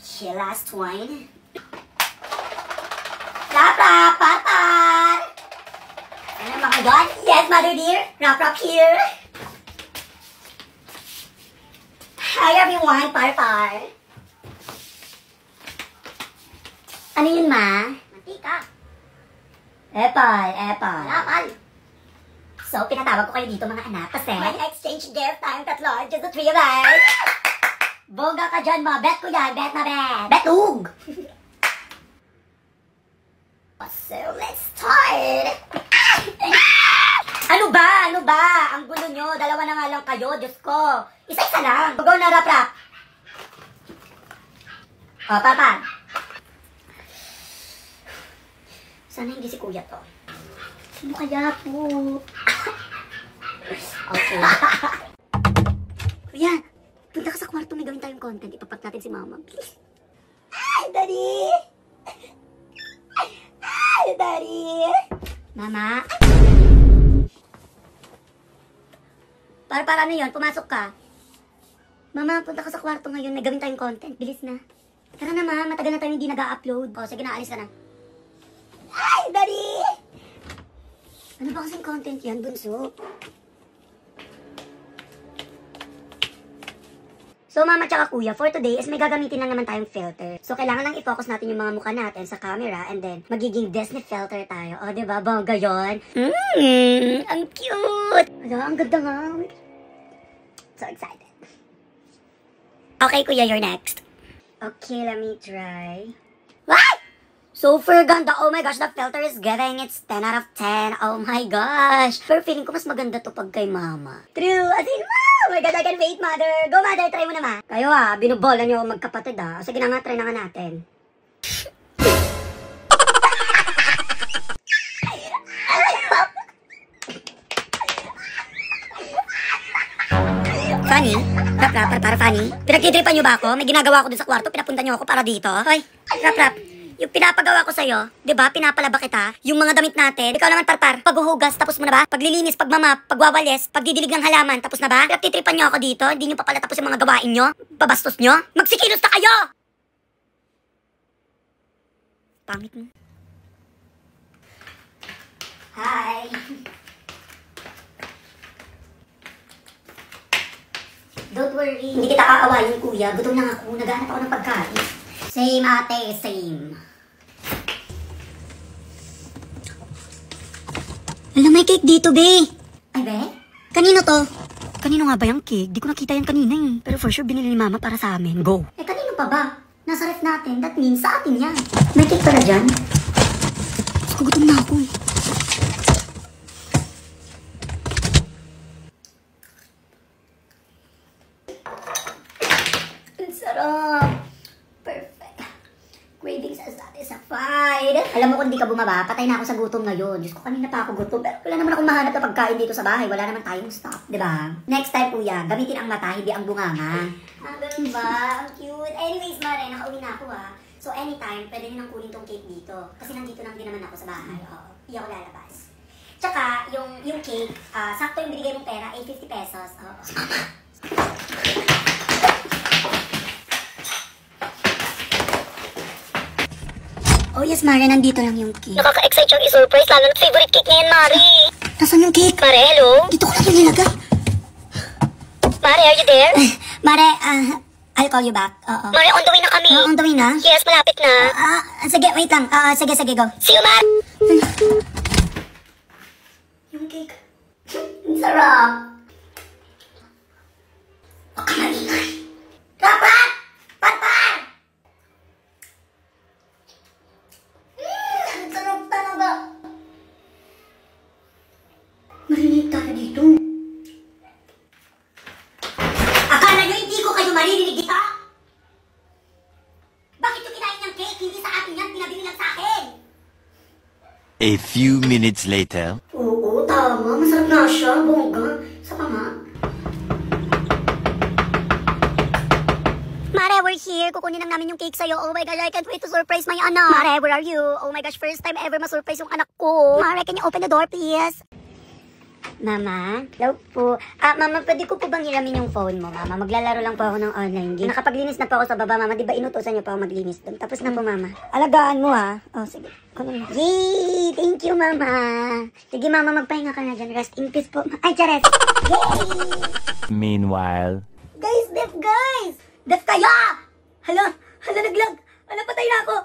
Okay, last one. Rap, par. Ano mga God? Yes, mother dear. Rap here. Hi everyone, par. Ano yun, ma? Mantika. Apple. So, pinatawag ko kayo dito mga anak kasi may exchange gift tayong tatlo, just the three of us. Bongga ka dyan, ma. Bet ko yan. Bet na bet. Betug! So, let's start. Ano ba? Ang gulo nyo. Dalawa na nga lang kayo. Diyos ko. Isa-isa lang. Go na, rap. O, papa. Sana hindi si kuya to. Sino kaya po? Okay. Kuya, punta ka sa kwarto, may gawin tayong content. Ipapat natin si mama. Please. Ay, Daddy! Mama? Para ano yun? Pumasok ka. Mama, punta ka sa kwarto ngayon. May gawin tayong content. Bilis na. Tara na, ma. Matagal na tayo hindi nag-a-upload. O, sige na. Alis ka na. Ay, Daddy! Ano ba kasing content yan, bunso? So, mama tsaka kuya, for today is may gagamitin lang naman tayong filter. So, kailangan lang i-focus natin yung mga mukha natin sa camera and then magiging Disney filter tayo. O, diba? Bongga yun. Ang cute! Ala, ang ganda nga. So excited. Okay, kuya, you're next. Okay, let me try. What? Super ganda. Oh my gosh, the filter is giving. It's 10 out of 10. Oh my gosh. Pero feeling ko mas maganda to pag kay mama. True. As in, wow! Oh my God, I can wait, mother. Go, mother. Try mo na, ma. Kayo binubola nyo magkapatid Sige na nga, try na nga natin. Funny? Rap, funny? Pinagtitripan nyo ba ako? May ginagawa ko dun sa kwarto. Pinapunta nyo ako para dito. Hoy, rap. Yung pinapagawa ko sa'yo, di ba? Pinapalaba kita. Yung mga damit natin. Ikaw naman, par. Paghuhugas, tapos mo na ba? Paglilinis, pagmamap, pagwawalis, pagdidilig ng halaman, tapos na ba? Pinagtitripan nyo ako dito. Hindi nyo pa pala tapos yung mga gawain nyo. Babastos nyo. Magsikilos na kayo! Pangit mo. Hi! Don't worry. Hindi kita aawayin, kuya. Gutom lang ako. Naghanap ako ng pagkain. Same, ate. Same. Alam, may cake dito, be. Ay, be? Kanino to? Kanino nga ba yung cake? Di ko nakita yan kanina eh. Pero for sure, binili ni mama para sa amin. Go. Eh, kanino pa ba? Nasa ref natin. That means sa atin yan. May cake pala dyan. Mas gutom na ako eh. Sarap! Perfect. Cravings are satisfied. Alam mo kung di ka bumaba, patay na ako sa gutom ngayon. Diyos ko, kanina pa ako gutom. Pero wala naman akong mahanap na pagkain dito sa bahay. Wala naman tayong stop, di ba? Next time, kuya, gamitin ang mata, hindi ang bunganga. Ganun ba? Ang cute. Anyways, Mare, nakauwi na ako So, anytime, pwede nyo nang kunin tong cake dito. Kasi nandito lang din naman ako sa bahay. Hindi ako lalabas. Tsaka, yung cake, sakto yung binigay mong pera, 850 pesos. Oh yes, Mare, nandito lang yung cake. Nakaka-excite yung i-surprise, lalo na favorite cake niya yan, Mare. Nasaan yung cake? Mare, hello? Dito ko lang yung nilagay. Mare, are you there? Mare, I'll call you back. Mare, on the way na kami. On the way na? Yes, malapit na. Sige, wait lang. Sige, go. See you, Mare. Yung cake. Ang sarap. Huwag ka maingay. Rapat! Patay! Ang sarap talaga. Marinig tayo dito. Akala nyo hindi ko kayo maririnig dito? Bakit yung kinain niyang cake? Hindi sa atin yan. Pinabili lang sa akin. A few minutes later. Oo, tama. Masarap na siya. Bongga. Sa pama. Mare, we're here. Kukunin lang namin yung cake sa'yo. Oh my God, I can't wait to surprise my anak. Mare, where are you? Oh my gosh, first time ever ma-surprise yung anak ko. Mare, can you open the door, please? Mama? Hello po. Mama, pwede ko po bang hiramin yung phone mo, Mama? Maglalaro lang po ako ng online game. Nakapaglinis na po ako sa baba, Mama. Di ba inutusan niyo pa ako maglinis doon? Tapos na po, Mama. Alagaan mo, ha? Oh, sige. Yay! Thank you, Mama. Sige, Mama, magpahinga ka na dyan. Rest in peace po. Ay, chares! Yay! Meanwhile. Guys! Def, guys! Def kayo! Hala! Hala, naglag! Hala, patay na ako!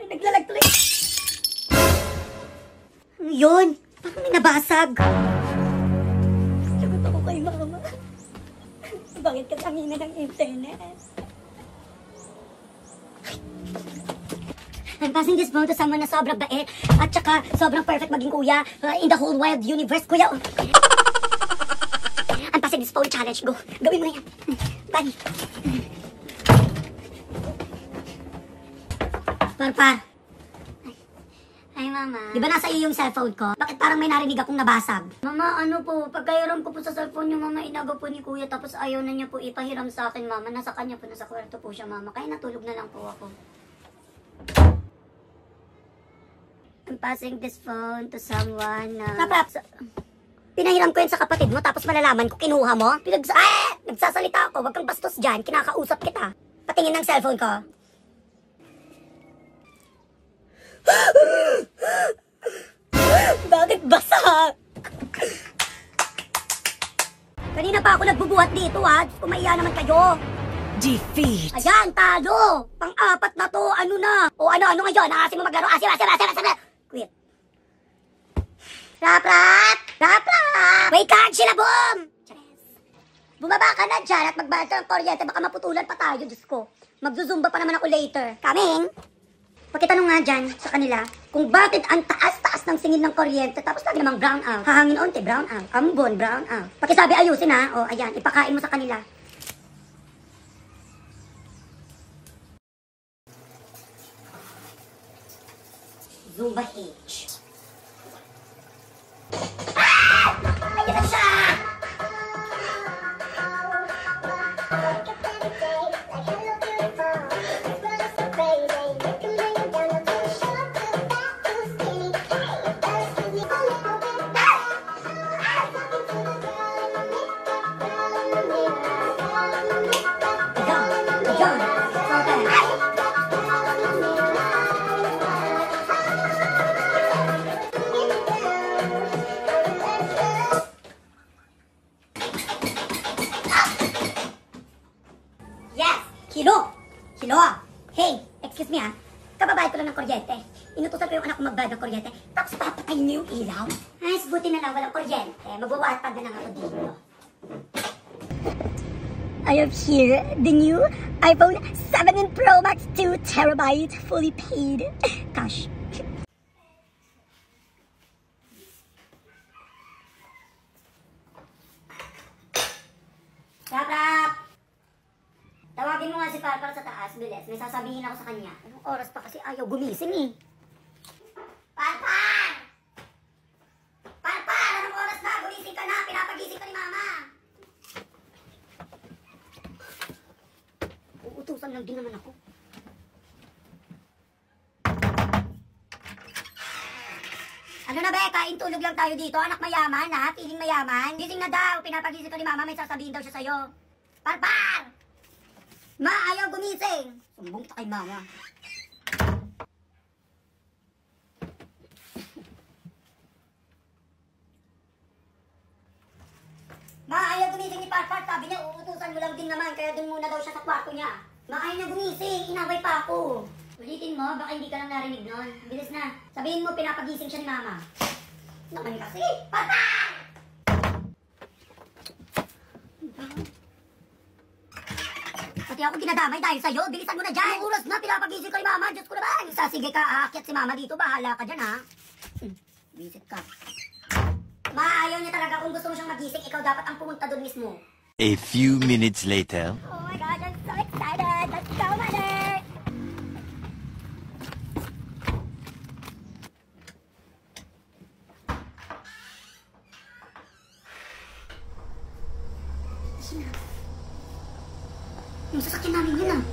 Naglalag tuloy. Ano yun? Parang may nabasag. Sagot ako kay Mama. Bakit ka tangina ng internet? I'm passing this phone to someone na sobrang bait at saka sobrang perfect maging kuya in the whole wide universe, kuya. I'm passing this phone challenge. Go. Gawin mo yan. Bye. Parpar. Ay, Mama. Di ba nasa iyo yung cellphone ko? Bakit parang may narinig akong nabasag? Mama, ano po, pagkahiram ko po sa cellphone niyo, Mama, inaga po ni Kuya, tapos ayaw na niya po ipahiram sa akin, Mama. Nasa kanya po, nasa kwarto po siya, Mama. Kaya natulog na lang po ako. I'm passing this phone to someone na... Pinahiram ko yun sa kapatid mo, tapos malalaman ko, kinuha mo? Nagsasalita ako, wag kang bastos dyan, kinakausap kita. Patingin ng cellphone ko. Bakit basa? Kanina pa ako nagbubuhat dito, ha? Kumaiya naman kayo. Defeat. Ayan, talo! Pang-apat na to, ano na? O ano ngayon? Nakasin mo maglaro? Asim! Quit. Rap! Wait ka, Shilabom! Bumaba ka na dyan at magbayad ka ng kuryente. Baka maputulan pa tayo, Diyos ko. Magzuzumba pa naman ako later. Coming! Pakitanong nga dyan sa kanila kung bakit ang taas-taas ng singil ng kuryente tapos lagi namang brown out. Hahangin onte, brown out. Ambon, brown out. Pakisabi ayusin, ha? O, ayan, ipakain mo sa kanila. Zumba H. Ayan na siya! Hello? Hey, excuse me, ha? Kababayad ko lang ng kuryente. Inutusan ko yung anak ko magbayad ng kuryente. Tapos papatayin niyo yung ilaw? Ay, buti na lang walang kuryente. Magwawatpad na lang ako dito. I have here the new iPhone 17 Pro Max 2 TB fully paid cash. Rap! Tawagin mo nga si Parpar sa taas, bilis. May sasabihin ako sa kanya. Anong oras pa kasi ayaw gumising eh. Parpar! Parpar! Anong oras na? Gumising ka na! Pinapagising ka ni Mama! Uutusan lang din naman ako. Ano na be? Kain tulog lang tayo dito. Anak mayaman ha? Feeling mayaman? Gising na daw. Pinapagising ka ni Mama. May sasabihin daw siya sa'yo. Parpar! Ma, ayaw gumising! Sumbong kita kay Mama. Ma, ayaw gumising ni Parpar. Sabi niya, uutusan mo lang din naman. Kaya dun muna daw siya sa kwarto niya. Ma, ayaw na gumising. Inaway pa ako. Ulitin mo, baka hindi ka lang narinig nun. Bilis na. Sabihin mo, pinapagising siya ni Mama. Naman kasi. Parpar! Pati ako dinadamay dahil sa'yo. Bilisan mo na dyan. Oras na, pinapagising ko ni Mama. Diyos ko naman. Sige ka, aakyat si Mama dito. Bahala ka dyan, ha? Visit ka. Ma, ayaw niya talaga. Kung gusto mo siyang magising, ikaw dapat ang pumunta doon mismo. A few minutes later. Oh my God, I'm so excited. Let's go, Mother! Yung sasakyan namin yun, ah.